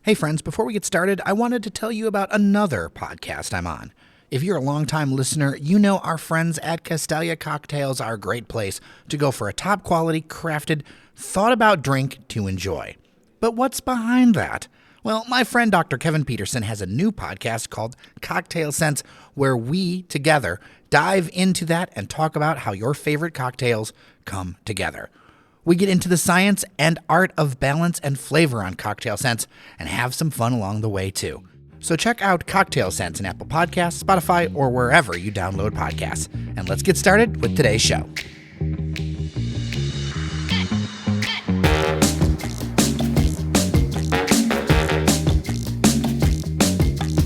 Hey friends, before we get started, I wanted to tell you about another podcast I'm on. If you're a longtime listener, you know our friends at Castalia Cocktails are a great place to go for a top quality, crafted, thought about drink to enjoy. But what's behind that? Well, my friend Dr. Kevin Peterson has a new podcast called Cocktail Sense, where we, together, dive into that and talk about how your favorite cocktails come together. We get into the science and art of balance and flavor on Cocktail Sense and have some fun along the way, too. So check out Cocktail Sense in Apple Podcasts, Spotify, or wherever you download podcasts. And let's get started with today's show.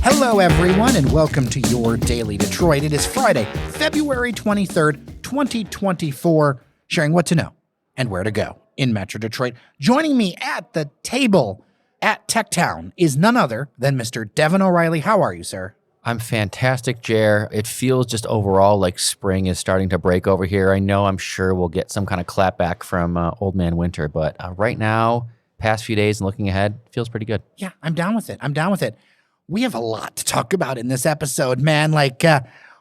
Hello, everyone, and welcome to your Daily Detroit. It is Friday, February 23rd, 2024, sharing what to know and where to go in Metro Detroit. Joining me at the table at Tech Town is none other than Mr. Devon O'Reilly. How are you, sir? I'm fantastic, Jer. It feels just overall like spring is starting to break over here. I know I'm sure we'll get some kind of clapback from Old Man Winter, but right now, past few days and looking ahead, feels pretty good. Yeah, I'm down with it. We have a lot to talk about in this episode, man.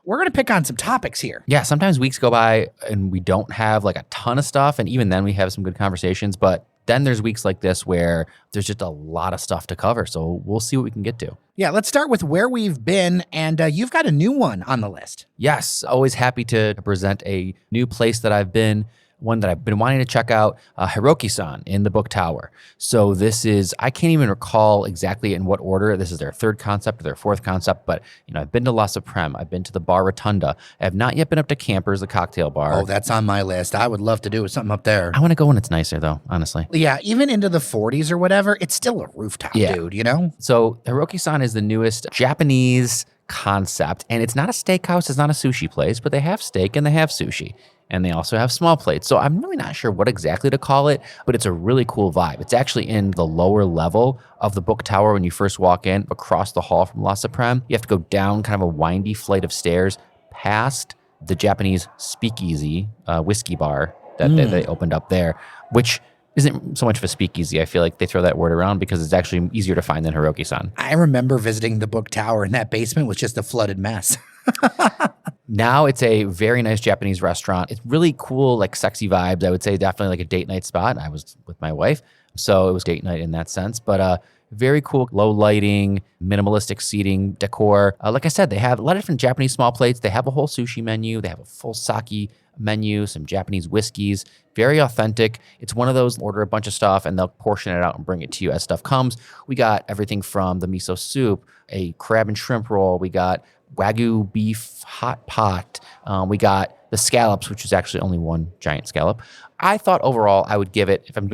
We're going to pick on some topics here. Yeah, sometimes weeks go by and we don't have like a ton of stuff, and even then we have some good conversations, but then there's weeks like this where there's just a lot of stuff to cover, so we'll see what we can get to. Yeah, let's start with where we've been, and you've got a new one on the list. Yes, always happy to present a new place that I've been, one that I've been wanting to check out, Hiroki-San in the Book Tower. So this is, I can't even recall exactly in what order. This is their third concept or their fourth concept, but I've been to La Supreme, I've been to the Bar Rotunda. I have not yet been up to Campers, the cocktail bar. Oh, that's on my list. I would love to do something up there. I want to go when it's nicer though, honestly. Yeah, even into the 40s or whatever, it's still a rooftop, dude, you know? So Hiroki-San is the newest Japanese concept, and it's not a steakhouse, it's not a sushi place, but they have steak and they have sushi. And they also have small plates. So I'm really not sure what exactly to call it, but it's a really cool vibe. It's actually in the lower level of the Book Tower when you first walk in, across the hall from La Supreme. You have to go down kind of a windy flight of stairs past the Japanese speakeasy whiskey bar that they opened up there, which isn't so much of a speakeasy. I feel like they throw that word around because it's actually easier to find than Hiroki-San. I remember visiting the Book Tower, and that basement was just a flooded mess. Now it's a very nice Japanese restaurant. It's really cool, like sexy vibes. I would say definitely like a date night spot. I was with my wife, so it was date night in that sense. But very cool, low lighting, minimalistic seating, decor. Like I said, they have a lot of different Japanese small plates. They have a whole sushi menu. They have a full sake menu, some Japanese whiskeys, very authentic. It's one of those, order a bunch of stuff and they'll portion it out and bring it to you as stuff comes. We got everything from the miso soup, a crab and shrimp roll. We got Wagyu beef hot pot. We got the scallops, which is actually only one giant scallop. I thought overall I would give it, if I'm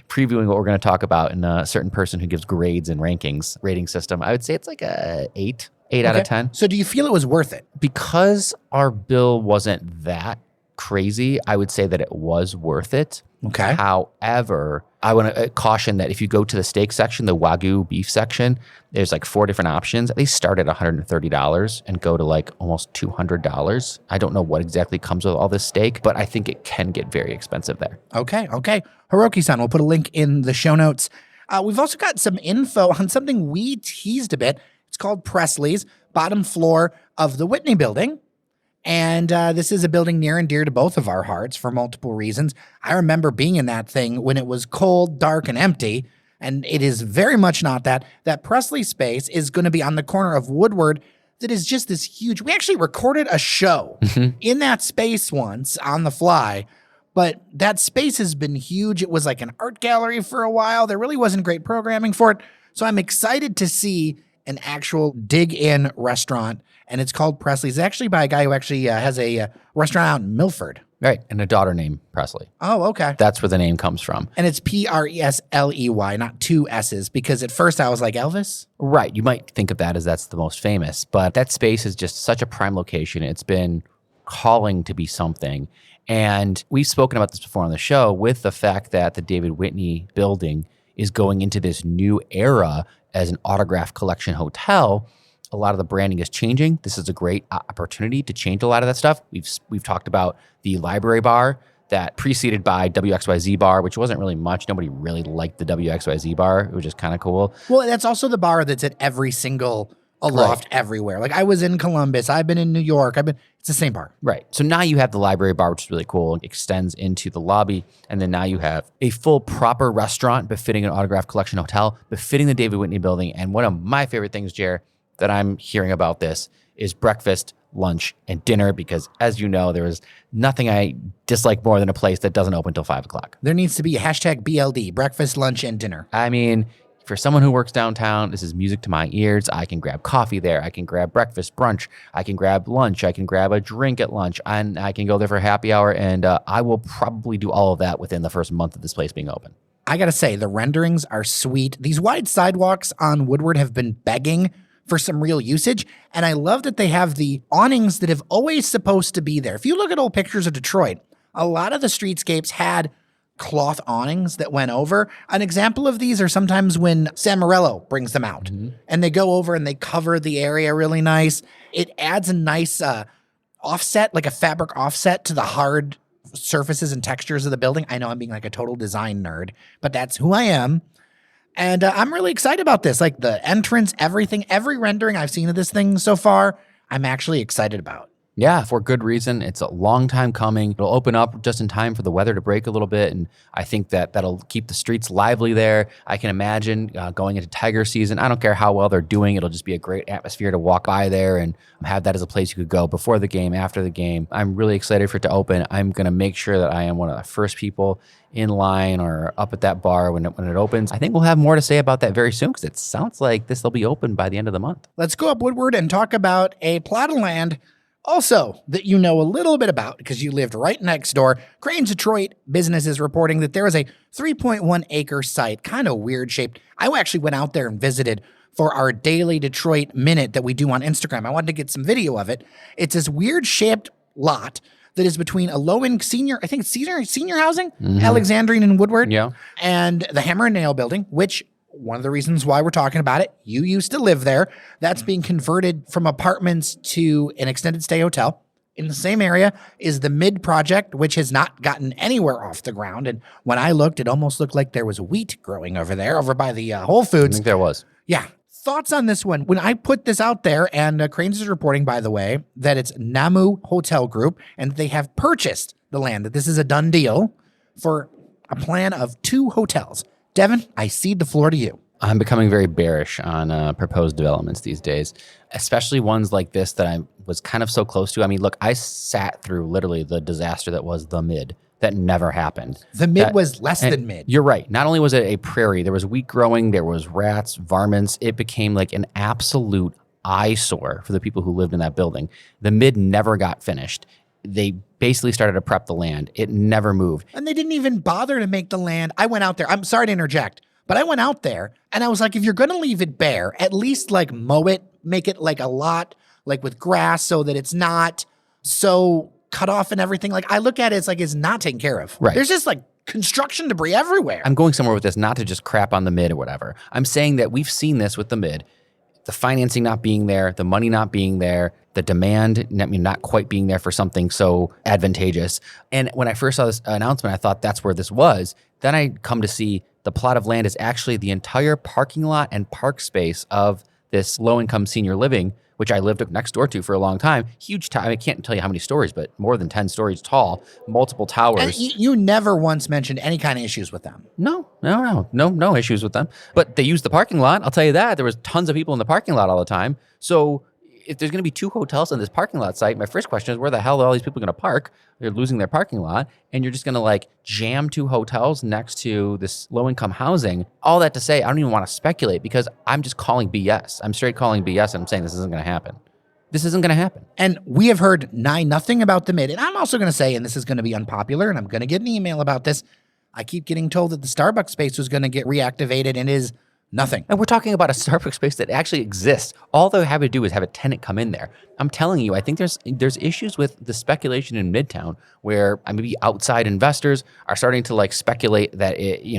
previewing what we're going to talk about in a certain person who gives grades and rankings rating system, I would say it's like a 8 out of 10. So do you feel it was worth it? Because our bill wasn't that crazy, I would say that it was worth it. Okay. However, I want to caution that if you go to the steak section, the Wagyu beef section, there's like 4 different options. They start at $130 and go to like almost $200. I don't know what exactly comes with all this steak, but I think it can get very expensive there. Okay. Hiroki-san, we'll put a link in the show notes. We've also got some info on something we teased a bit. It's called Presley's, bottom floor of the Whitney Building. And this is a building near and dear to both of our hearts for multiple reasons. I remember being in that thing when it was cold, dark, and empty, and it is very much not that. That Presley space is going to be on the corner of Woodward that is just this huge. We actually recorded a show in that space once on the fly, but that space has been huge. It was like an art gallery for a while. There really wasn't great programming for it. So I'm excited to see an actual dig-in restaurant, and it's called Presley's. It's actually by a guy who actually has a restaurant out in Milford. Right, and a daughter named Presley. Oh, okay. That's where the name comes from. And it's Presley, not 2 S's, because at first I was like, Elvis? Right, you might think of that as that's the most famous, but that space is just such a prime location. It's been calling to be something, and we've spoken about this before on the show with the fact that the David Whitney Building is going into this new era as an autograph collection hotel. A lot of the branding is changing. This is a great opportunity to change a lot of that stuff. We've talked about the library bar that preceded by WXYZ bar, which wasn't really much. Nobody really liked the WXYZ bar. It was just kind of cool. Well, that's also the bar that's at every single Aloft everywhere. Like I was in Columbus, I've been in New York, it's the same bar. Right. So now you have the library bar, which is really cool. It extends into the lobby. And then now you have a full proper restaurant befitting an Autograph Collection hotel, befitting the David Whitney Building. And one of my favorite things, Jer, that I'm hearing about this is breakfast, lunch, and dinner, because as you know, there is nothing I dislike more than a place that doesn't open until 5 o'clock. There needs to be a hashtag BLD, breakfast, lunch, and dinner. I mean, for someone who works downtown, this is music to my ears. I can grab coffee there. I can grab breakfast, brunch. I can grab lunch. I can grab a drink at lunch. And I can go there for happy hour. And I will probably do all of that within the first month of this place being open. I got to say, the renderings are sweet. These wide sidewalks on Woodward have been begging for some real usage. And I love that they have the awnings that have always supposed to be there. If you look at old pictures of Detroit, a lot of the streetscapes had cloth awnings that went over. An example of these are sometimes when Sam Morello brings them out and they go over and they cover the area really nice. It adds a nice offset, like a fabric offset to the hard surfaces and textures of the building. I know I'm being like a total design nerd, but that's who I am. And I'm really excited about this. Like the entrance, everything, every rendering I've seen of this thing so far, I'm actually excited about. Yeah, for good reason. It's a long time coming. It'll open up just in time for the weather to break a little bit, and I think that that'll keep the streets lively there. I can imagine going into Tiger season. I don't care how well they're doing. It'll just be a great atmosphere to walk by there and have that as a place you could go before the game, after the game. I'm really excited for it to open. I'm going to make sure that I am one of the first people in line or up at that bar when it opens. I think we'll have more to say about that very soon because it sounds like this will be open by the end of the month. Let's go up Woodward and talk about a plot of land also that you know a little bit about because you lived right next door. Cranes Detroit Business is reporting that there is a 3.1 acre site, kind of weird shaped. I actually went out there and visited for our Daily Detroit Minute that we do on Instagram. I wanted to get some video of it. It's this weird shaped lot that is between a low-end senior, I think it's senior housing, Alexandrian and Woodward, and the Hammer and Nail building, which one of the reasons why we're talking about it, you used to live there. That's being converted from apartments to an extended stay hotel. In the same area is the Mid Project, which has not gotten anywhere off the ground. And when I looked, it almost looked like there was wheat growing over there, over by the Whole Foods. I think there was. Yeah. Thoughts on this one? When I put this out there, and Cranes is reporting, by the way, that it's Namu Hotel Group, and they have purchased the land, that this is a done deal for a plan of 2 hotels. Devon, I cede the floor to you. I'm becoming very bearish on proposed developments these days, especially ones like this that I was kind of so close to. I mean, look, I sat through literally the disaster that was the Mid. That never happened. The Mid was less than Mid. You're right. Not only was it a prairie, there was wheat growing, there was rats, varmints. It became like an absolute eyesore for the people who lived in that building. The Mid never got finished. They basically started to prep the land. It never moved. And they didn't even bother to make the land. I went out there. I'm sorry to interject, but I went out there and I was like, if you're going to leave it bare, at least like mow it, make it like a lot, like with grass so that it's not so cut off and everything. Like I look at it, it's like it's not taken care of. Right. There's just like construction debris everywhere. I'm going somewhere with this, not to just crap on the Mid or whatever. I'm saying that we've seen this with the Mid. The financing not being there, the money not being there, the demand not quite being there for something so advantageous. And when I first saw this announcement, I thought that's where this was. Then I come to see the plot of land is actually the entire parking lot and park space of this low-income senior living, which I lived next door to for a long time. Huge tower. I can't tell you how many stories, but more than 10 stories tall, multiple towers. And you never once mentioned any kind of issues with them. No issues with them. But they used the parking lot. I'll tell you that. There was tons of people in the parking lot all the time. So if there's going to be 2 hotels on this parking lot site, my first question is where the hell are all these people going to park? They're losing their parking lot. And you're just going to like jam 2 hotels next to this low-income housing. All that to say, I don't even want to speculate because I'm just calling BS. I'm straight calling BS and I'm saying this isn't going to happen. This isn't going to happen. And we have heard nothing about the Mid. And I'm also going to say, and this is going to be unpopular, and I'm going to get an email about this. I keep getting told that the Starbucks space was going to get reactivated and is Nothing. And we're talking about a Starbucks space that actually exists. All they have to do is have a tenant come in there. I'm telling you, I think there's issues with the speculation in Midtown where maybe outside investors are starting to like speculate that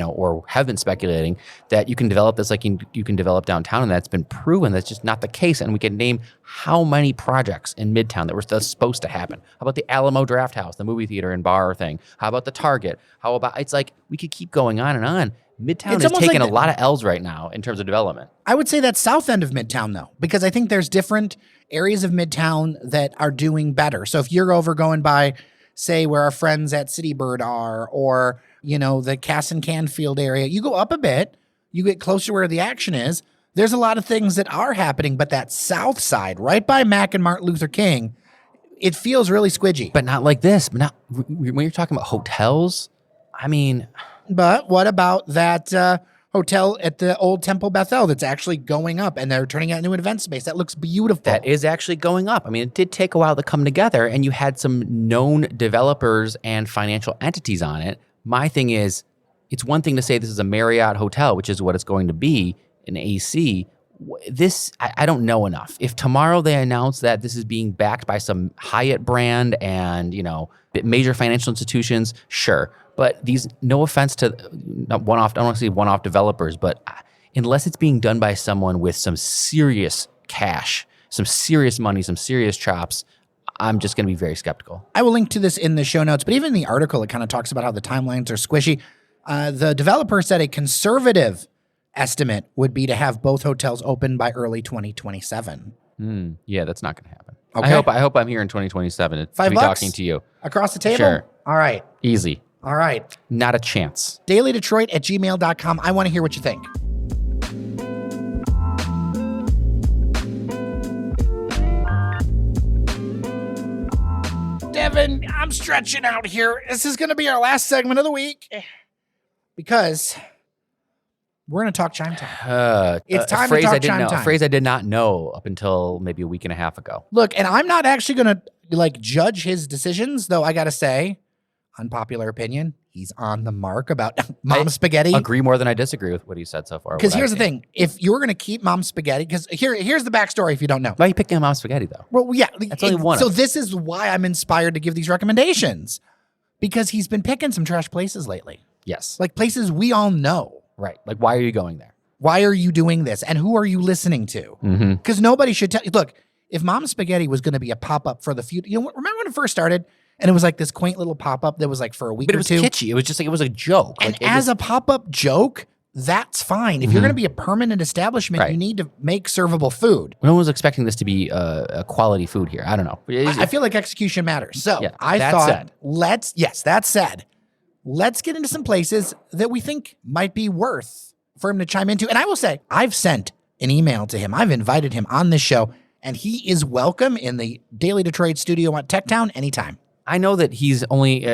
or have been speculating that you can develop this like you can develop downtown, and that's been proven that's just not the case. And we can name how many projects in Midtown that were supposed to happen. How about the Alamo Draft House, the movie theater and bar thing? How about the Target? How about it's like we could keep going on and on. Midtown is taking a lot of L's right now in terms of development. I would say that's south end of Midtown, though, because I think there's different areas of Midtown that are doing better. So if you're over going by, say, where our friends at City Bird are, or, the Cass and Canfield area, you go up a bit, you get closer to where the action is. There's a lot of things that are happening, but that south side, right by Mac and Martin Luther King, it feels really squidgy. But not like this. Not when you're talking about hotels, But what about that hotel at the old Temple Bethel that's actually going up, and they're turning out into an event space? That looks beautiful. That is actually going up. It did take a while to come together, and you had some known developers and financial entities on it. My thing is, it's one thing to say this is a Marriott hotel, which is what it's going to be, an AC. This, I don't know enough. If tomorrow they announce that this is being backed by some Hyatt brand and, major financial institutions, sure. But these, no offense to one-off, I don't want to say one-off developers, but unless it's being done by someone with some serious cash, some serious money, some serious chops, I'm just going to be very skeptical. I will link to this in the show notes, but even in the article, it kind of talks about how the timelines are squishy. The developer said a conservative estimate would be to have both hotels open by early 2027. Yeah, that's not going to happen. Okay. I hope I'm here in 2027 to be $5 talking to you. Across the table? Sure. All right. Easy. All right. Not a chance. dailydetroit@gmail.com. I want to hear what you think. Devon, I'm stretching out here. This is going to be our last segment of the week because we're going to talk Chimetime. It's time to talk Chimetime. A phrase I did not know up until maybe a week and a half ago. Look, and I'm not actually going to judge his decisions, though I got to say, unpopular opinion, he's on the mark about Mom Spaghetti. Agree more than I disagree with what he said so far. Because here's the thing. If you're going to keep Mom Spaghetti, because here's the backstory if you don't know. Why are you picking Mom Spaghetti, though? Well, yeah. That's only one. So this is why I'm inspired to give these recommendations. Because he's been picking some trash places lately. Yes. Like places we all know. Right. Like, why are you going there? Why are you doing this? And who are you listening to? Because nobody should tell you. Look, if Mom Spaghetti was going to be a pop-up for the future, remember when it first started? And it was like this quaint little pop-up that was like for a week or two. But it was kitschy. It was just like, it was a joke. And as a pop-up joke, that's fine. If you're going to be a permanent establishment, Right. you need to make servable food. No one was expecting this to be a quality food here. I don't know. I feel like execution matters. So Yeah, I that thought, said. let's get into some places that we think might be worth for him to chime into. And I will say, I've sent an email to him. I've invited him on this show, and he is welcome in the Daily Detroit studio at Techtown anytime. I know that he's only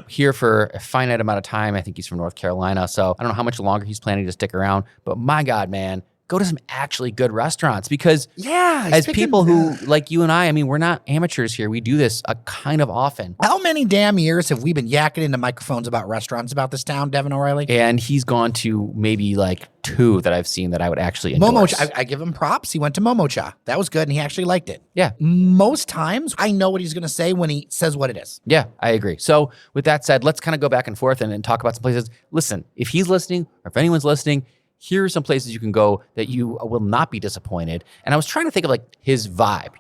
here for a finite amount of time. I think he's from North Carolina, so I don't know how much longer he's planning to stick around. But my God, man, go to some actually good restaurants because as people who, like you and I mean, we're not amateurs here. We do this kind of often. How many damn years have we been yakking into microphones about restaurants about this town, Devon O'Reilly? And he's gone to maybe like 2 that I've seen that I would actually endorse. Momocha, I give him props. He went to Momocha. That was good, and he actually liked it. Yeah. Most times, I know what he's going to say when he says what it is. Yeah, I agree. So with that said, let's kind of go back and forth and talk about some places. Listen, if he's listening or if anyone's listening, here are some places you can go that you will not be disappointed. And I was trying to think of like his vibe.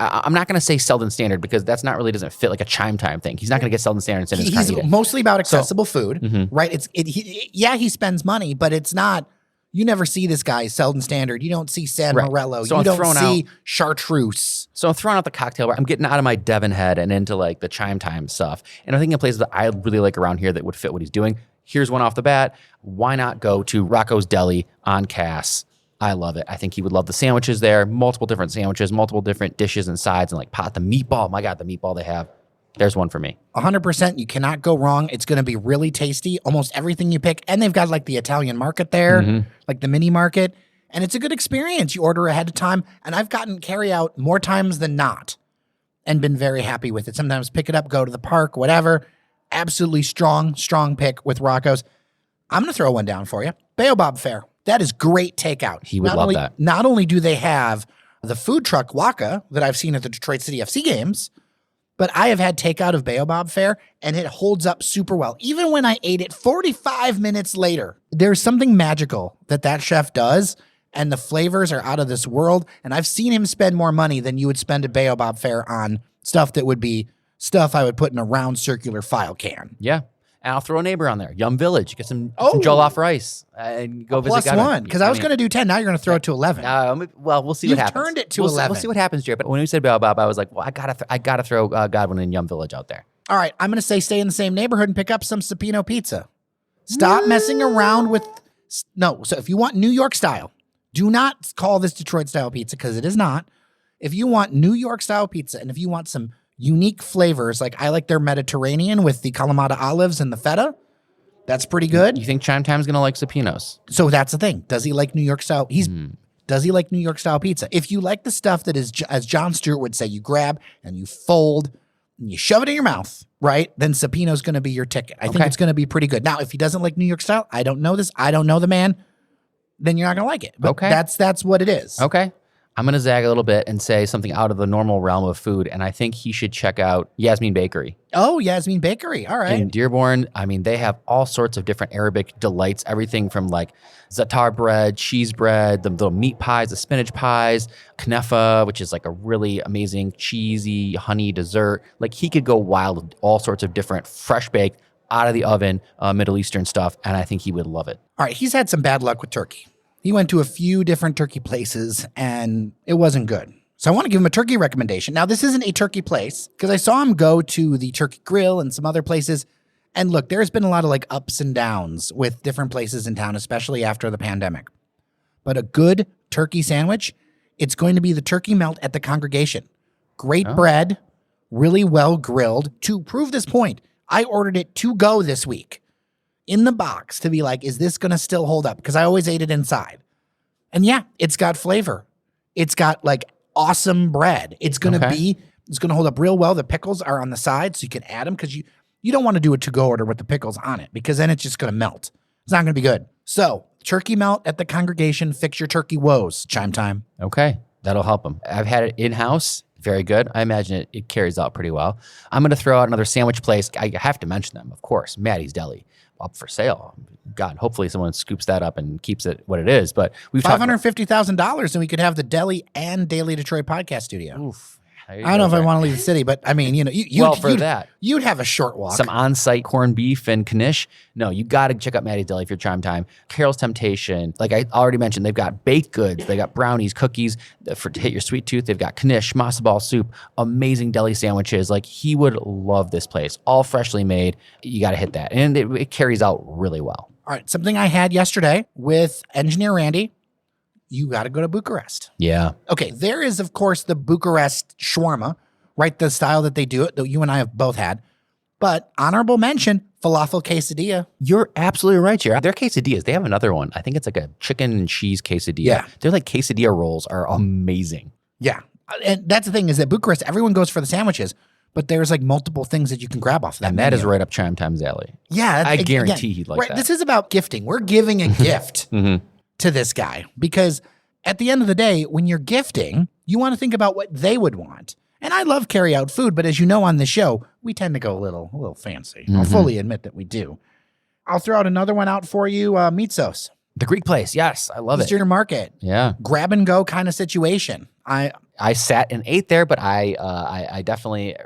I'm not going to say Selden Standard because that's not really doesn't fit like a Chimetime thing. He's not going to get Selden Standard and send his car He's to eat it. mostly about accessible food, right? He spends money, but it's not. You never see this guy Selden Standard. You don't see San Morello. So you don't see Chartreuse. So I'm throwing out the cocktail bar. I'm getting out of my Devon head and into like the Chimetime stuff. And I'm thinking of places that I really like around here that would fit what he's doing. Here's one off the bat. Why not go to Rocco's Deli on Cass? I love it. I think he would love the sandwiches there. Multiple different sandwiches, multiple different dishes and sides, and like the meatball. My God, the meatball they have. There's one for me. 100%. You cannot go wrong. It's going to be really tasty. Almost everything you pick. And they've got like the Italian market there, like the mini market. And it's a good experience. You order ahead of time. And I've gotten carryout more times than not and been very happy with it. Sometimes pick it up, go to the park, whatever. Absolutely strong pick with Rocco's. I'm going to throw one down for you. Baobab Fair. That is great takeout. He would love that. Not only do they have the food truck Waka that I've seen at the Detroit City FC games, but I have had takeout of Baobab fare, and it holds up super well. Even when I ate it 45 minutes later, there's something magical that chef does, and the flavors are out of this world. And I've seen him spend more money than you would spend at Baobab fare on stuff that would be stuff I would put in a round circular file can. Yeah. And I'll throw a neighbor on there. Yum Village. Get some jollof rice and go visit. +1, because I was going to do 10. Now you're going to throw it to 11. Well, we'll see what happens. You turned it to we'll 11. We'll see what happens, Jared. But when we said Baobab, I was like, well, I gotta throw Godwin and Yum Village out there. All right, I'm going to say stay in the same neighborhood and pick up some Cipino pizza. Stop messing around with no. So if you want New York style, do not call this Detroit style pizza because it is not. If you want New York style pizza, and if you want some unique flavors, like I like their Mediterranean with the Kalamata olives and the feta. That's pretty good. You think Chimetime's going to like Cipinos? So that's the thing. Does he like New York style? Does he like New York style pizza? If you like the stuff that is, as Jon Stewart would say, you grab and you fold and you shove it in your mouth, right? Then Cipino's going to be your ticket. I think it's going to be pretty good. Now, if he doesn't like New York style, I don't know this. I don't know the man. Then you're not going to like it. But that's what it is. Okay. I'm going to zag a little bit and say something out of the normal realm of food, and I think he should check out Yasmin Bakery. Oh, Yasmin Bakery. All right. In Dearborn, I mean, they have all sorts of different Arabic delights, everything from like za'atar bread, cheese bread, the little meat pies, the spinach pies, knefa, which is like a really amazing cheesy honey dessert. Like he could go wild with all sorts of different fresh baked, out of the oven, Middle Eastern stuff, and I think he would love it. All right. He's had some bad luck with turkey. He went to a few different turkey places and it wasn't good. So I want to give him a turkey recommendation. Now, this isn't a turkey place because I saw him go to the Turkey Grill and some other places. And look, there's been a lot of like ups and downs with different places in town, especially after the pandemic. But a good turkey sandwich, it's going to be the turkey melt at the Congregation. Great bread, really well grilled. To prove this point, I ordered it to go this week. In the box to be like, is this going to still hold up? Because I always ate it inside. And yeah, it's got flavor. It's got like awesome bread. It's going to it's going to hold up real well. The pickles are on the side so you can add them because you don't want to do a to-go order with the pickles on it because then it's just going to melt. It's not going to be good. So turkey melt at the Congregation. Fix your turkey woes. Chimetime. Okay. That'll help them. I've had it in-house. Very good. I imagine it carries out pretty well. I'm going to throw out another sandwich place. I have to mention them, of course. Maddie's Deli. Up for sale. God, hopefully someone scoops that up and keeps it what it is. But we've $550,000 and we could have the Deli and Daily Detroit podcast studio. Oof. I don't know if I want to leave the city, but I mean, you know, you'd have a short walk. Some on-site corned beef and knish. No, you got to check out Maddie's Deli if you're Chimetime. Carol's Temptation. Like I already mentioned, they've got baked goods. They got brownies, cookies to hit your sweet tooth. They've got knish, matzo ball soup, amazing deli sandwiches. Like he would love this place. All freshly made. You got to hit that. And it carries out really well. All right. Something I had yesterday with engineer Randy. You got to go to Bucharest. Yeah. Okay, there is, of course, the Bucharest shawarma, right? The style that they do it, that you and I have both had. But honorable mention, falafel quesadilla. You're absolutely right, Jared. Their quesadillas, they have another one. I think it's like a chicken and cheese quesadilla. Yeah. They're like quesadilla rolls are amazing. Yeah. And that's the thing is that Bucharest, everyone goes for the sandwiches, but there's like multiple things that you can grab off of that And menu. that is right up Chimetime's alley. Yeah. I guarantee he'd like that. This is about gifting. We're giving a gift. To this guy, because at the end of the day, when you're gifting, you want to think about what they would want. And I love carry out food, but as you know on the show, we tend to go a little fancy. I'll fully admit that we do. I'll throw out another one out for you, Mitsos. The Greek place, yes, I love it. Eastern Market. Yeah. Grab and go kind of situation. I sat and ate there, but I definitely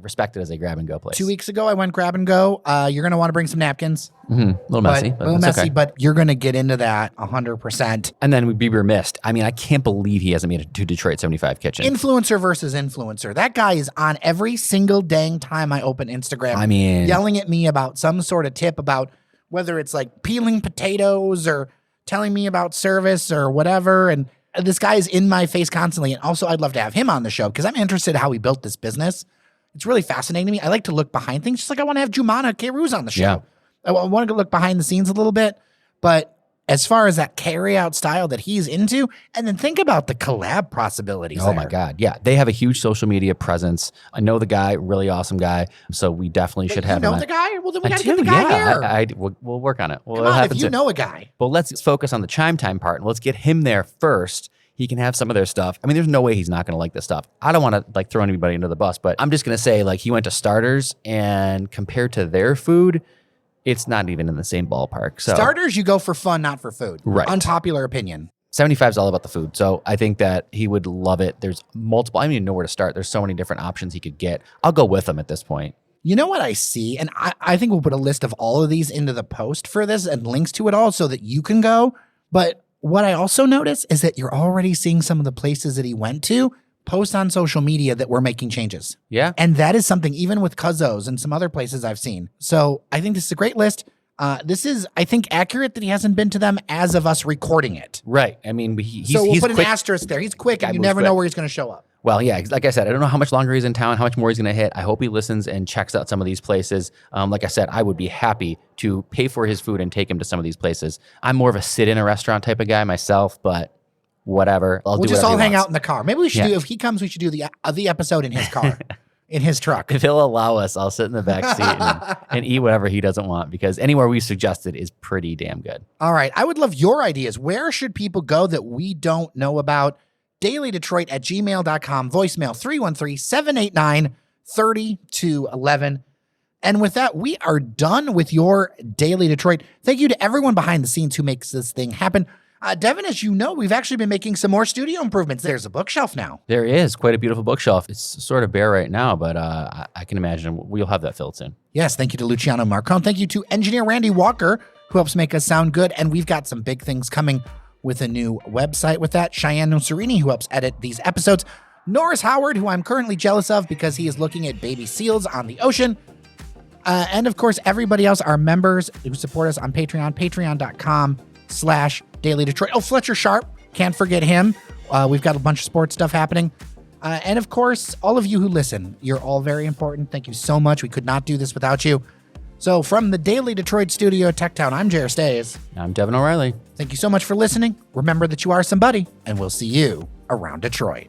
respect it as a grab and go place. 2 weeks ago, I went grab and go. You're going to want to bring some napkins. A little messy. But you're going to get into that 100%. And then we'd be remiss. I mean, I can't believe he hasn't made it to Detroit 75 Kitchen. Influencer versus influencer. That guy is on every single dang time I open Instagram. I mean, yelling at me about some sort of tip about whether it's like peeling potatoes or telling me about service or whatever. And this guy is in my face constantly. And also, I'd love to have him on the show because I'm interested in how he built this business. It's really fascinating to me. I like to look behind things, just like I want to have Jumana Keruz on the show. Yeah. I want to look behind the scenes a little bit, but as far as that carryout style that he's into. And then think about the collab possibilities. Oh my God. Yeah. They have a huge social media presence. I know the guy, really awesome guy. So we definitely should have You know him. the guy? Well, then we I got to get do, the guy yeah. here. We'll work on it. Well, Come it'll on, happen if you soon. know a guy. But let's focus on the Chimetime part and let's get him there first. He can have some of their stuff. I mean, there's no way he's not going to like this stuff. I don't want to like throw anybody into the bus, but I'm just going to say like he went to Starters and compared to their food, it's not even in the same ballpark. So Starters, you go for fun, not for food. Right. Unpopular opinion. 75 is all about the food. So I think that he would love it. There's multiple, I don't even know where to start. There's so many different options he could get. I'll go with him at this point. You know what I see? And I think we'll put a list of all of these into the post for this and links to it all so that you can go. But what I also notice is that you're already seeing some of the places that he went to post on social media that we're making changes. Yeah. And that is something even with Cuzzo's and some other places I've seen. So I think this is a great list. This is, I think, accurate that he hasn't been to them as of us recording it. Right. I mean, he's so we'll put quick. an asterisk there. He's quick and you moves never know quick. where he's going to show up. Well, yeah, like I said, I don't know how much longer he's in town, how much more he's going to hit. I hope he listens and checks out some of these places. Like I said, I would be happy to pay for his food and take him to some of these places. I'm more of a sit in a restaurant type of guy myself, but whatever. We'll do just whatever all he hang wants. out in the car. Maybe we should do, if he comes, we should do the episode in his car, in his truck. If he'll allow us, I'll sit in the back seat and eat whatever he doesn't want because anywhere we suggested is pretty damn good. All right. I would love your ideas. Where should people go that we don't know about? dailydetroit@gmail.com, voicemail 313-789-3211. And with that, we are done with your Daily Detroit. Thank you to everyone behind the scenes who makes this thing happen. Devon, as you know, we've actually been making some more studio improvements. There's a bookshelf now. There is quite a beautiful bookshelf. It's sort of bare right now, but I can imagine we'll have that filled soon. Yes, thank you to Luciano Marcon. Thank you to engineer Randy Walker, who helps make us sound good. And we've got some big things coming with a new website with that. Cheyenne Nocerini, who helps edit these episodes. Norris Howard, who I'm currently jealous of because he is looking at baby seals on the ocean. And of course, everybody else, our members who support us on Patreon, patreon.com/Daily Detroit. Oh, Fletcher Sharp, can't forget him. We've got a bunch of sports stuff happening. And of course, all of you who listen, you're all very important. Thank you so much. We could not do this without you. So from the Daily Detroit studio, Techtown, I'm Jer Stays. I'm Devon O'Reilly. Thank you so much for listening. Remember that you are somebody, and we'll see you around Detroit.